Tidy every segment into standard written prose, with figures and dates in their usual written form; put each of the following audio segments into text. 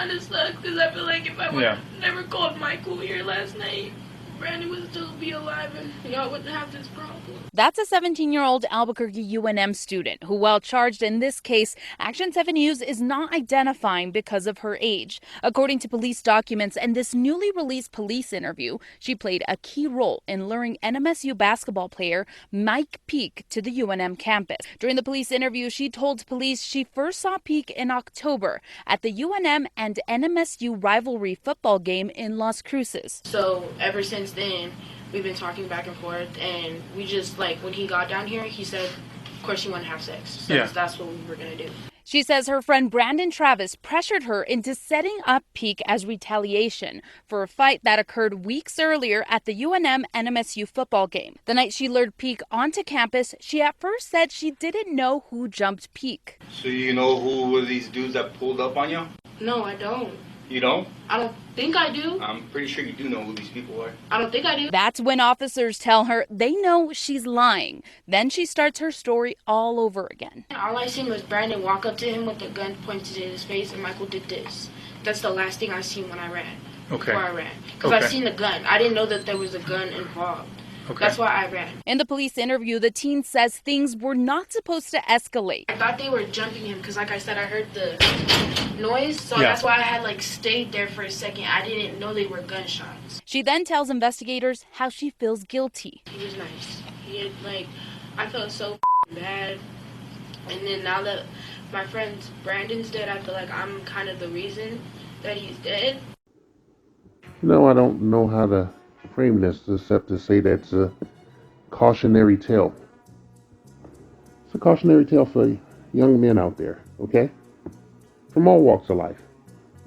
kind of sucks because I feel like if I would have never called Michael here last night, Brandon would still be alive and y'all wouldn't have this problem. That's a 17-year-old Albuquerque UNM student who, while charged in this case, Action 7 News is not identifying because of her age. According to police documents and this newly released police interview, she played a key role in luring NMSU basketball player Mike PEAKE to the UNM campus. During the police interview, she told police she first saw PEAKE in October at the UNM and NMSU rivalry football game in Las Cruces. So ever since then, we've been talking back and forth, and we just, like, when he got down here, he said, of course, he wanted to have sex. So that's what we were going to do. She says her friend Brandon Travis pressured her into setting up PEAKE as retaliation for a fight that occurred weeks earlier at the UNM NMSU football game. The night she lured PEAKE onto campus, she at first said she didn't know who jumped PEAKE. So you know who were these dudes that pulled up on you? No, I don't. You don't? I don't think I do. I'm pretty sure you do know who these people are. I don't think I do. That's when officers tell her they know she's lying. Then she starts her story all over again. All I seen was Brandon walk up to him with the gun pointed in his face, and Michael did this. That's the last thing I seen when I ran. Okay. Before I ran. Because I seen the gun. I didn't know that there was a gun involved. Okay. That's why I ran. In the police interview, the teen says things were not supposed to escalate. I thought they were jumping him because, like I said, I heard the noise. So that's why I had, like, stayed there for a second. I didn't know they were gunshots. She then tells investigators how she feels guilty. He was nice. He had, like, I felt so bad. And then now that my friend Brandon's dead, I feel like I'm kind of the reason that he's dead. No, I don't know how to frame this except to say that's a cautionary tale. It's a cautionary tale for young men out there, okay? From all walks of life,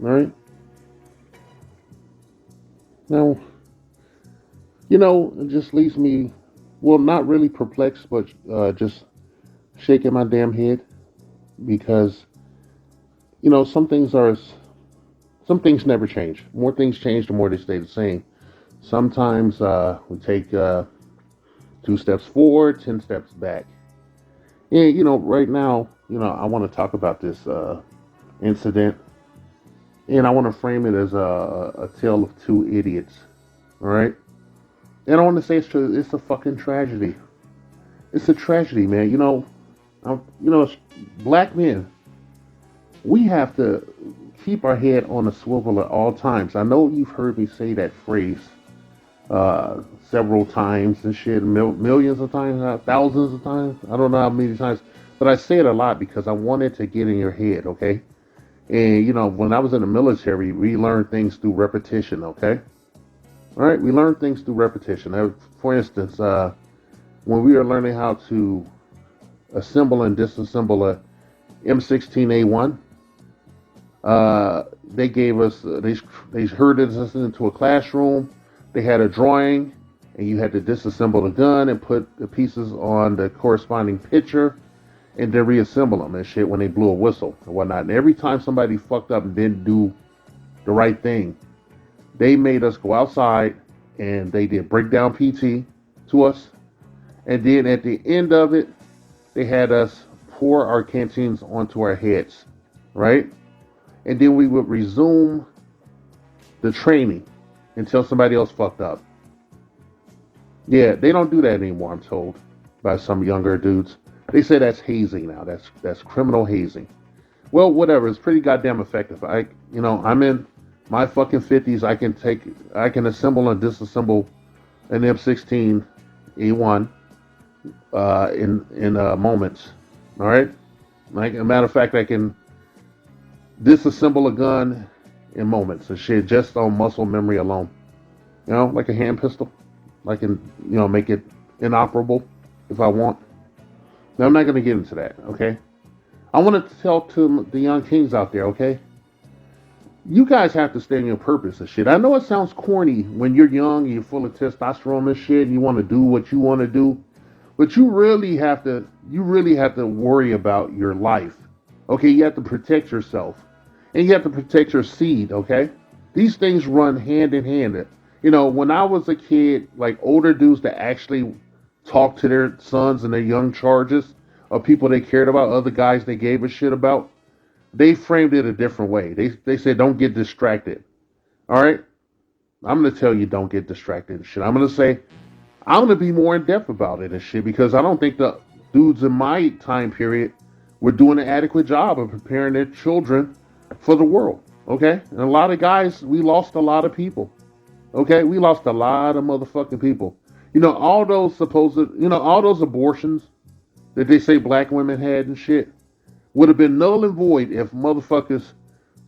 all right? Now, it just leaves me, well, not really perplexed, but just shaking my damn head because, some things never change. More things change, the more they stay the same. Sometimes we take 2 steps forward, 10 steps back. And, right now, I want to talk about this incident. And I want to frame it as a tale of two idiots. All right? And I want to say it's true. It's a fucking tragedy. It's a tragedy, man. Black men, we have to keep our head on a swivel at all times. I know you've heard me say that phrase several times and shit, millions of times, thousands of times. I don't know how many times, but I say it a lot because I want it to get in your head, okay? And, when I was in the military, we learned things through repetition, okay? All right, we learned things through repetition. For instance, when we were learning how to assemble and disassemble a M16A1, they gave us, they herded us into a classroom. They had a drawing, and you had to disassemble the gun and put the pieces on the corresponding picture, and then reassemble them and shit when they blew a whistle and whatnot. And every time somebody fucked up and didn't do the right thing, they made us go outside, and they did breakdown PT to us. And then at the end of it, they had us pour our canteens onto our heads, right? And then we would resume the training until somebody else fucked up. Yeah, they don't do that anymore, I'm told, by some younger dudes. They say that's hazing now. That's criminal hazing. Well, whatever. It's pretty goddamn effective. I'm in my fucking 50s. I can assemble and disassemble an M16A1 in moments. All right. Like, a matter of fact, I can disassemble a gun in moments and shit just on muscle memory alone. Like a hand pistol. I can, make it inoperable if I want. Now, I'm not going to get into that, okay? I want to tell to the young kings out there, okay? You guys have to stay in your purpose and shit. I know it sounds corny when you're young, you're full of testosterone and shit, and you want to do what you want to do, but you really have to worry about your life, okay? You have to protect yourself, and you have to protect your seed, okay? These things run hand in hand. When I was a kid, like, older dudes that actually talked to their sons and their young charges of people they cared about, other guys they gave a shit about, They framed it a different way. They said don't get distracted. All right, I'm gonna tell you don't get distracted and shit. I'm gonna say I'm gonna be more in depth about it and shit because I don't think the dudes in my time period were doing an adequate job of preparing their children for the world. Okay, and a lot of guys, we lost a lot of people. Okay, we lost a lot of motherfucking people. All those all those abortions that they say black women had and shit would have been null and void if motherfuckers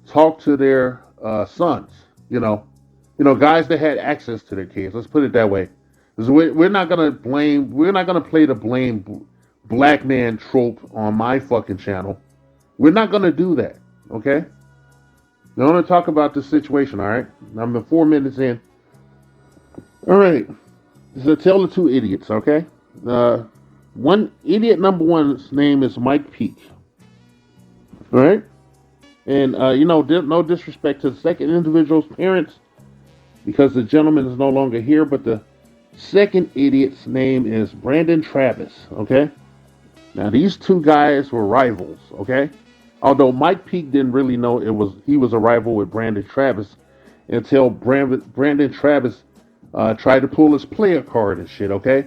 talked to their sons. You know, guys that had access to their kids. Let's put it that way. 'Cause we're not gonna blame. We're not gonna play the blame black man trope on my fucking channel. We're not gonna do that. Okay. I want to talk about this situation. All right. I'm 4 minutes in. All right. It's a tale of two idiots. Okay. Uh, one idiot number one's name is Mike Peake. All right. And no disrespect to the second individual's parents, because the gentleman is no longer here, but the second idiot's name is Brandon Travis, okay? Now these two guys were rivals, okay? Although Mike Peake didn't really know he was a rival with Brandon Travis until Brandon Travis tried to pull his player card and shit, okay?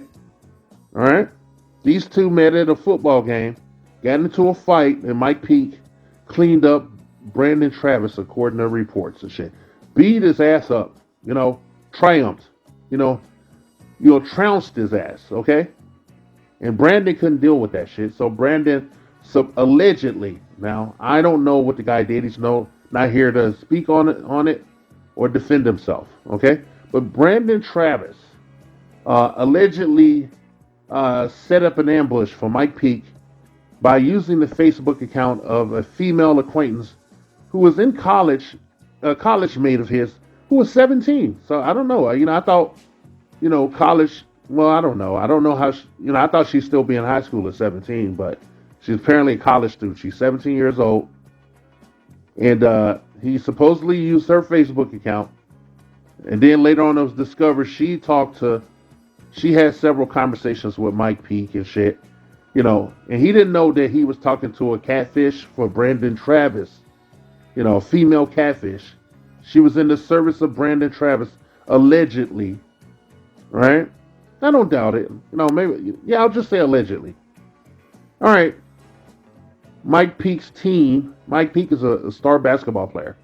All right? These two met at a football game, got into a fight, and Mike Peake cleaned up Brandon Travis according to reports and shit. Beat his ass up, triumphed, you know, trounced his ass, okay? And Brandon couldn't deal with that shit. So Brandon, allegedly, now I don't know what the guy did. He's not here to speak on it or defend himself, okay? But Brandon Travis allegedly set up an ambush for Mike Peake by using the Facebook account of a female acquaintance who was in college, a college mate of his who was 17. So I don't know. I thought, college. Well, I don't know. I don't know how. I thought she'd still be in high school at 17, but she's apparently a college student. She's 17 years old, and he supposedly used her Facebook account. And then later on, it was discovered she had several conversations with Mike Peake and shit. And he didn't know that he was talking to a catfish for Brandon Travis. A female catfish. She was in the service of Brandon Travis, allegedly. Right? I don't doubt it. Maybe, yeah, I'll just say allegedly. All right. Mike Peake's team. Mike Peake is a star basketball player.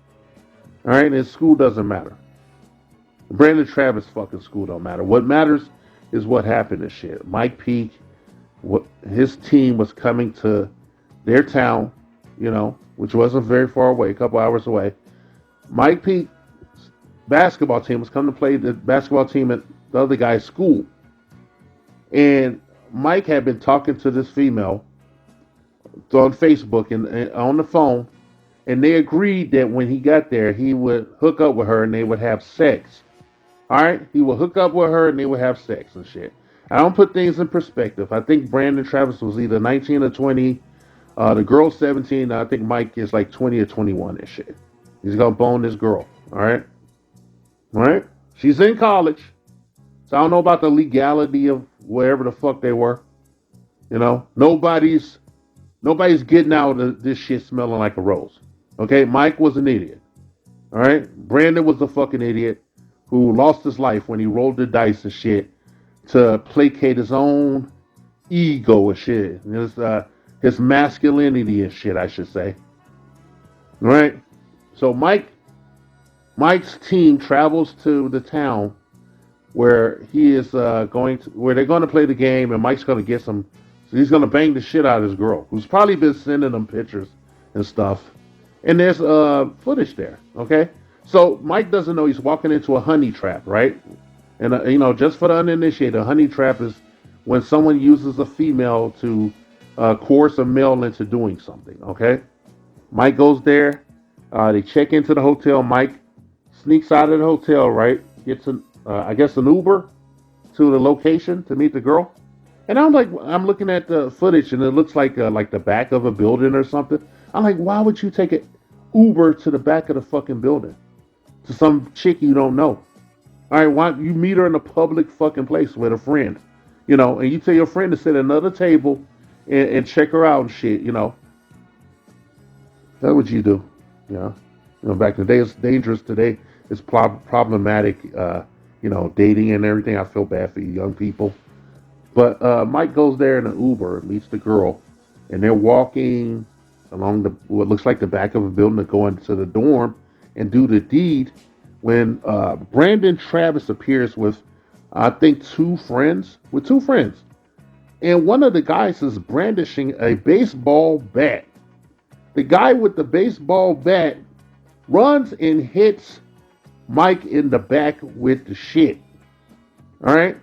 All right? And his school doesn't matter. Brandon Travis' fucking school don't matter. What matters is what happened and shit. Mike Peake, his team was coming to their town, which wasn't very far away, a couple hours away. Mike Peake's basketball team was coming to play the basketball team at the other guy's school. And Mike had been talking to this female on Facebook and on the phone, and they agreed that when he got there, he would hook up with her and they would have sex. All right? He would hook up with her and they would have sex and shit. I don't put things in perspective. I think Brandon Travis was either 19 or 20. The girl's 17. I think Mike is like 20 or 21 and shit. He's gonna bone this girl. All right? All right? She's in college. So I don't know about the legality of wherever the fuck they were. Nobody's getting out of this shit smelling like a rose. Okay? Mike was an idiot. All right? Brandon was a fucking idiot who lost his life when he rolled the dice and shit to placate his own ego and shit. His masculinity and shit, I should say. All right? So Mike's team travels to the town where he is where they're going to play the game, and Mike's going to get some. So he's going to bang the shit out of his girl, who's probably been sending them pictures and stuff. And there's footage there. Okay, so Mike doesn't know he's walking into a honey trap, right? And just for the uninitiated, a honey trap is when someone uses a female to coerce a male into doing something. Okay, Mike goes there. They check into the hotel. Mike sneaks out of the hotel, right? Gets an Uber to the location to meet the girl. And I'm looking at the footage, and it looks like the back of a building or something. I'm like, why would you take an Uber to the back of the fucking building to some chick you don't know? All right, why you meet her in a public fucking place with a friend, and you tell your friend to sit at another table and check her out and shit, That's what you do. Yeah. Back in the day, it's dangerous. Today, it's problematic. Dating and everything. I feel bad for you young people. But Mike goes there in an Uber, meets the girl, and they're walking along what looks like the back of a building to go into the dorm and do the deed. When Brandon Travis appears with, I think, two friends, and one of the guys is brandishing a baseball bat. The guy with the baseball bat runs and hits Mike in the back with the shit. All right,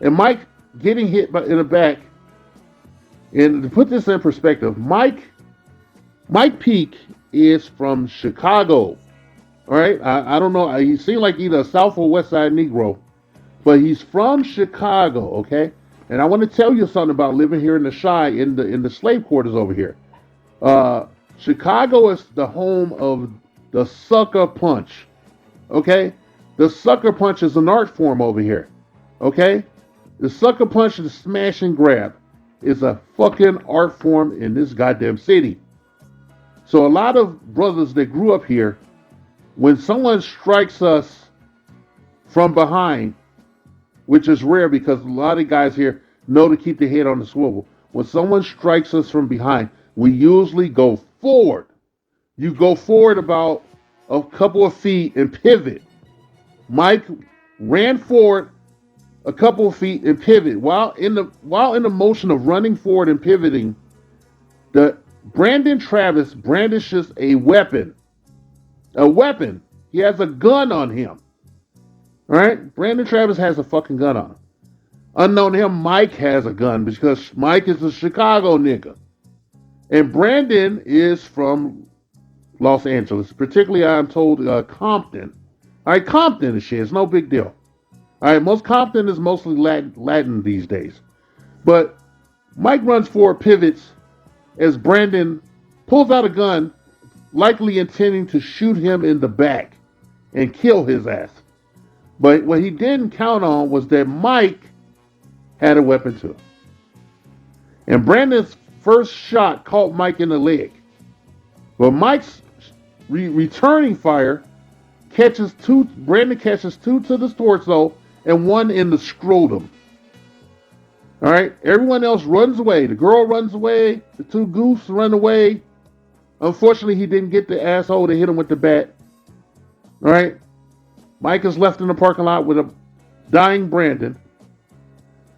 and Mike getting hit in the back. And to put this in perspective, Mike PEAKE is from Chicago. All right, I don't know. He seems like either a South or West Side Negro, but he's from Chicago. Okay, and I want to tell you something about living here in the Chi in the slave quarters over here. Chicago is the home of the sucker punch. Okay, the sucker punch is an art form over here. Okay, the sucker punch, the smash and grab, is a fucking art form in this goddamn city. So a lot of brothers that grew up here, when someone strikes us from behind, which is rare because a lot of guys here know to keep their head on the swivel. When someone strikes us from behind, we usually go forward. You go forward about a couple of feet and pivot. Mike ran forward a couple of feet and pivot. While in the motion of running forward and pivoting, the Brandon Travis brandishes a weapon. A weapon. He has a gun on him. All right? Brandon Travis has a fucking gun on him. Unknown to him, Mike has a gun because Mike is a Chicago nigga. And Brandon is from Los Angeles, particularly, I'm told, Compton. All right, Compton is shit. It's no big deal. All right, Compton is mostly Latin these days. But Mike runs forward, pivots, as Brandon pulls out a gun, likely intending to shoot him in the back and kill his ass. But what he didn't count on was that Mike had a weapon too. And Brandon's first shot caught Mike in the leg. But Mike's returning fire Brandon catches two to the torso and one in the scrotum. All right, everyone else runs away. The girl runs away. The two goofs run away. Unfortunately, he didn't get the asshole to hit him with the bat. All right, Mike is left in the parking lot with a dying Brandon.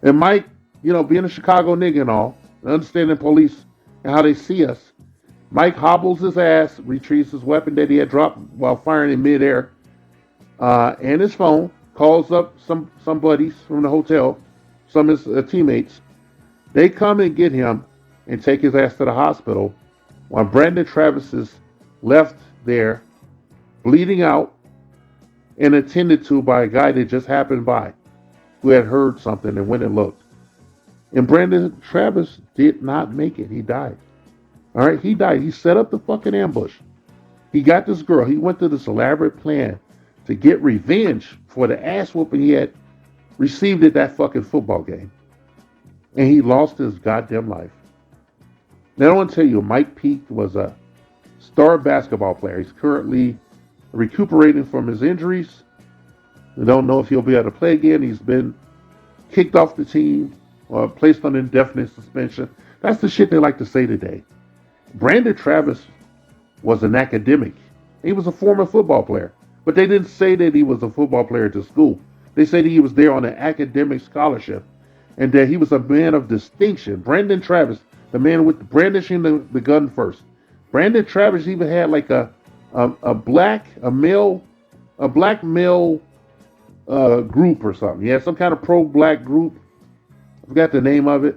And Mike, being a Chicago nigga and all, understanding police and how they see us, Mike hobbles his ass, retrieves his weapon that he had dropped while firing in midair, and his phone, calls up some buddies from the hotel, some of his teammates. They come and get him and take his ass to the hospital while Brandon Travis is left there, bleeding out and attended to by a guy that just happened by, who had heard something and went and looked. And Brandon Travis did not make it. He died. All right, he died. He set up the fucking ambush. He got this girl. He went through this elaborate plan to get revenge for the ass whooping he had received at that fucking football game. And he lost his goddamn life. Now, I want to tell you, Mike PEAKE was a star basketball player. He's currently recuperating from his injuries. We don't know if he'll be able to play again. He's been kicked off the team or placed on indefinite suspension. That's the shit they like to say today. Brandon Travis was an academic. He was a former football player. But they didn't say that he was a football player to school. They said he was there on an academic scholarship and that he was a man of distinction. Brandon Travis, the man with brandishing the gun first. Brandon Travis even had like a black male group or something. He had some kind of pro-black group. I forgot the name of it.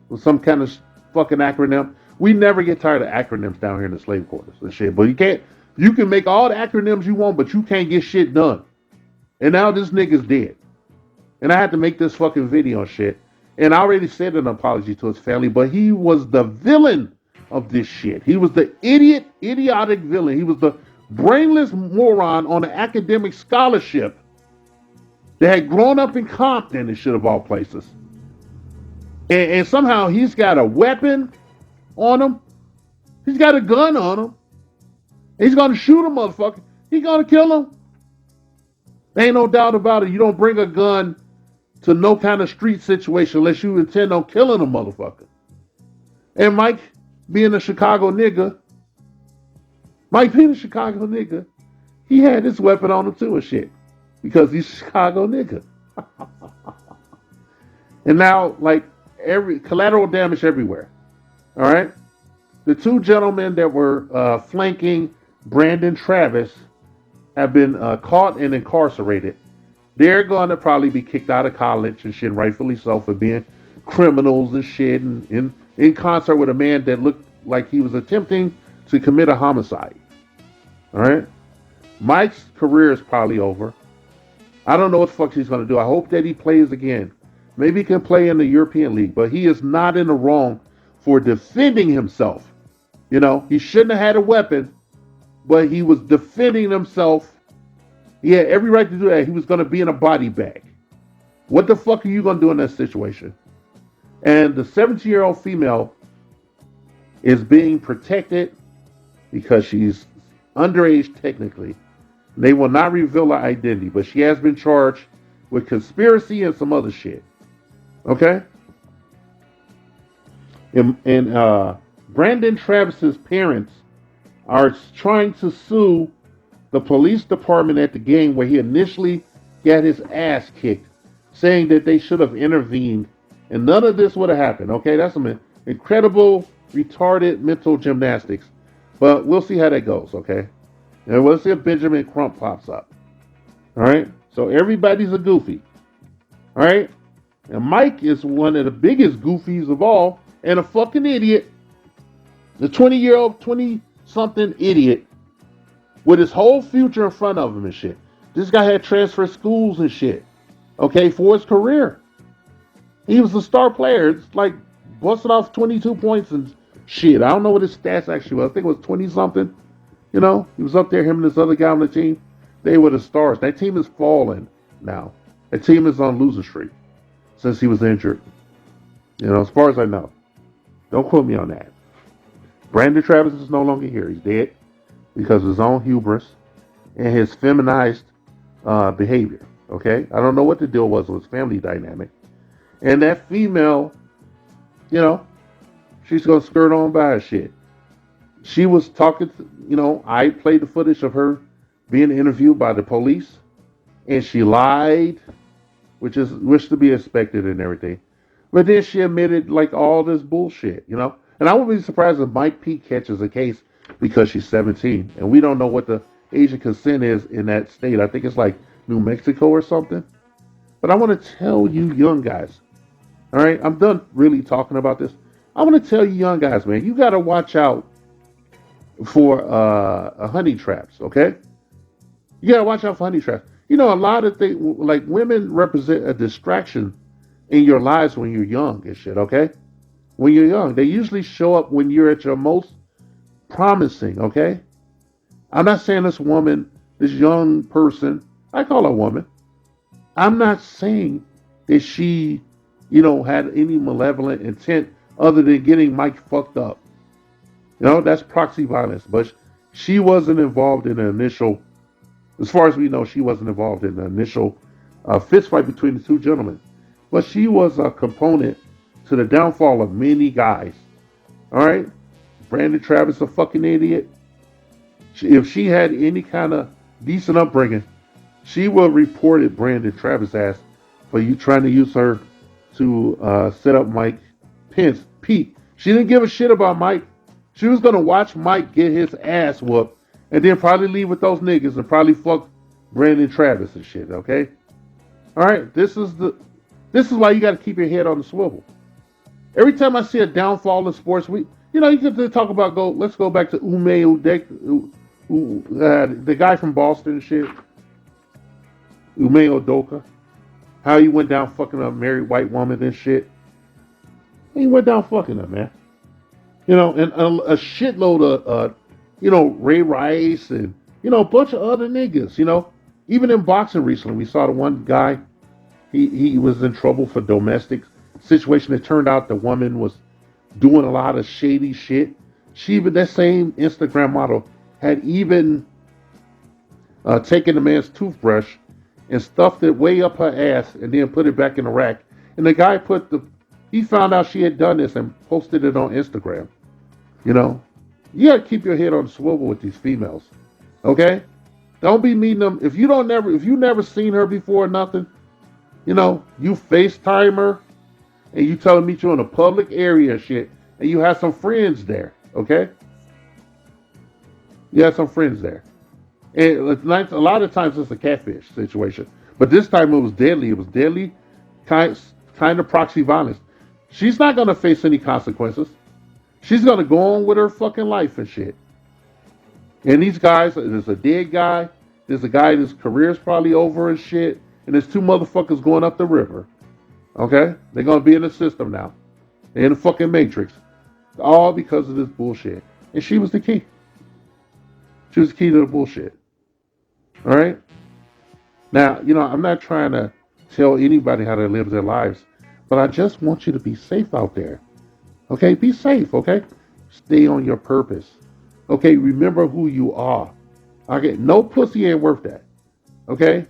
With some kind of fucking acronym. We never get tired of acronyms down here in the slave quarters and shit. But you can make all the acronyms you want, but you can't get shit done. And now this nigga's dead. And I had to make this fucking video and shit. And I already said an apology to his family, but he was the villain of this shit. He was the idiotic villain. He was the brainless moron on an academic scholarship that had grown up in Compton and shit of all places. And somehow he's got a weapon on him He's got a gun on him. He's gonna shoot a motherfucker. He's gonna kill him. Ain't no doubt about it. You don't bring a gun to no kind of street situation unless you intend on killing a motherfucker. And being a Chicago nigga, Mike being a Chicago nigga, he had his weapon on him too and shit. Because he's a Chicago nigga. And now, like, every collateral damage everywhere. All right? The two gentlemen that were flanking Brandon Travis have been caught and incarcerated. They're going to probably be kicked out of college and shit, rightfully so, for being criminals and shit, and in concert with a man that looked like he was attempting to commit a homicide. All right? Mike's career is probably over. I don't know what the fuck he's going to do. I hope that he plays again. Maybe he can play in the European League, but he is not in the wrong for defending himself. You know, he shouldn't have had a weapon, but he was defending himself. He had every right to do that. He was going to be in a body bag. What the fuck are you going to do in that situation? And the 17-year-old female is being protected because she's underage technically. They will not reveal her identity, but she has been charged with conspiracy and some other shit. Okay? And Brandon Travis's parents are trying to sue the police department at the game where he initially got his ass kicked, saying that they should have intervened and none of this would have happened. Okay, that's some incredible, retarded mental gymnastics. But we'll see how that goes, okay? And we'll see if Benjamin Crump pops up. All right? So everybody's a goofy. All right? And Mike is one of the biggest goofies of all and a fucking idiot. The 20-year-old, 20-something idiot with his whole future in front of him and shit. This guy had transferred schools and shit, okay, for his career. He was a star player. It's like busted off 22 points and shit. I don't know what his stats actually was. I think it was 20-something. You know, he was up there, him and this other guy on the team. They were the stars. That team is falling now. That team is on losing streak since he was injured. You know, as far as I know. Don't quote me on that. Brandon Travis is no longer here. He's dead because of his own hubris and his feminized behavior. Okay? I don't know what the deal was with his family dynamic. And that female, you know, she's going to skirt on by shit. She was talking, you know, I played the footage of her being interviewed by the police, and she lied, which to be expected and everything. But then she admitted like all this bullshit, you know. And I wouldn't be surprised if Mike Peake catches a case because she's 17, and we don't know what the age of consent is in that state. I think it's like New Mexico or something. But I want to tell you, young guys. All right, I'm done really talking about this. I want to tell you, young guys, man, you got to watch out for honey traps, okay? You gotta watch out for honey traps. You know, a lot of things, like women represent a distraction in your lives when you're young and shit, okay? When you're young, they usually show up when you're at your most promising, okay? I'm not saying this woman, this young person, I call her woman. I'm not saying that she, you know, had any malevolent intent other than getting Mike fucked up. You know, that's proxy violence. But she wasn't involved in the initial, as far as we know, she wasn't involved in the initial fist fight between the two gentlemen. But she was a component to the downfall of many guys. All right? Brandon Travis, a fucking idiot. If she had any kind of decent upbringing, she would have reported Brandon Travis' ass for you trying to use her to set up Mike Pence. Pete. She didn't give a shit about Mike. She was going to watch Mike get his ass whooped and then probably leave with those niggas and probably fuck Brandon Travis and shit, okay? All right, this is why you got to keep your head on the swivel. Every time I see a downfall in sports, you can talk about, let's go back to Ume Udek, the guy from Boston and shit. Ume Udoka. How he went down fucking a married white woman and shit. He went down fucking her, man. You know, and a shitload of, Ray Rice and, a bunch of other niggas, Even in boxing recently, we saw the one guy, he was in trouble for domestic situation. It turned out the woman was doing a lot of shady shit. She even, that same Instagram model had even taken the man's toothbrush and stuffed it way up her ass and then put it back in the rack. And the guy he found out she had done this and posted it on Instagram. You know, you gotta keep your head on the swivel with these females. Okay? Don't be meeting them. If you never seen her before or nothing, you know, you FaceTime her and you tell her meet you in a public area and shit, and you have some friends there, okay? You have some friends there. And a lot of times it's a catfish situation. But this time it was deadly. It was deadly, kind of proxy violence. She's not gonna face any consequences. She's gonna go on with her fucking life and shit. And these guys, there's a dead guy, there's a guy whose career's probably over and shit, and there's two motherfuckers going up the river. Okay? They're gonna be in the system now. They're in the fucking matrix. All because of this bullshit. And she was the key. She was the key to the bullshit. Alright? Now, you know, I'm not trying to tell anybody how to live their lives, but I just want you to be safe out there. Okay? Be safe, okay? Stay on your purpose. Okay? Remember who you are. Okay? No pussy ain't worth that. Okay?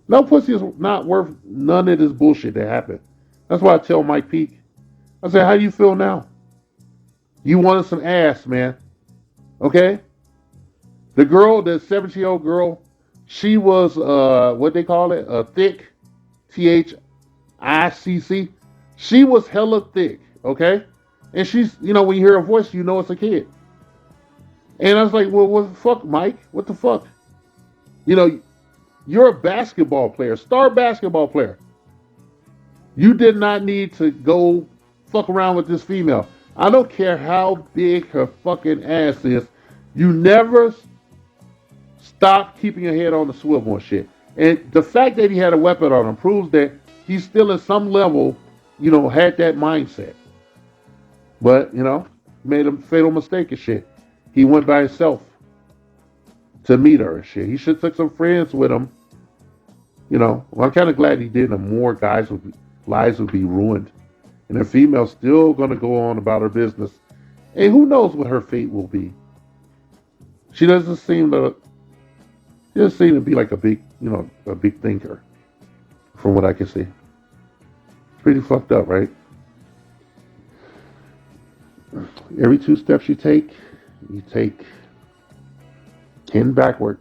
No pussy is not worth none of this bullshit that happened. That's why I tell Mike Peake, I say, how do you feel now? You wanted some ass, man. Okay? The girl, the 17-year-old girl, she was, what they call it? Thick. THICC. She was hella thick, okay? And she's, you know, when you hear her voice, you know it's a kid. And I was like, well, what the fuck, Mike? What the fuck? You know, you're a basketball player, star basketball player. You did not need to go fuck around with this female. I don't care how big her fucking ass is. You never stop keeping your head on the swivel and shit. And the fact that he had a weapon on him proves that he's still at some level, you know, had that mindset. But, you know, made a fatal mistake and shit. He went by himself to meet her and shit. He should have took some friends with him. You know, well, I'm kind of glad he did, and more lives would be ruined. And the female's still going to go on about her business. And who knows what her fate will be. She doesn't seem to be like a big, you know, a big thinker, from what I can see. Pretty fucked up, right? Every 2 steps you take 10 backward.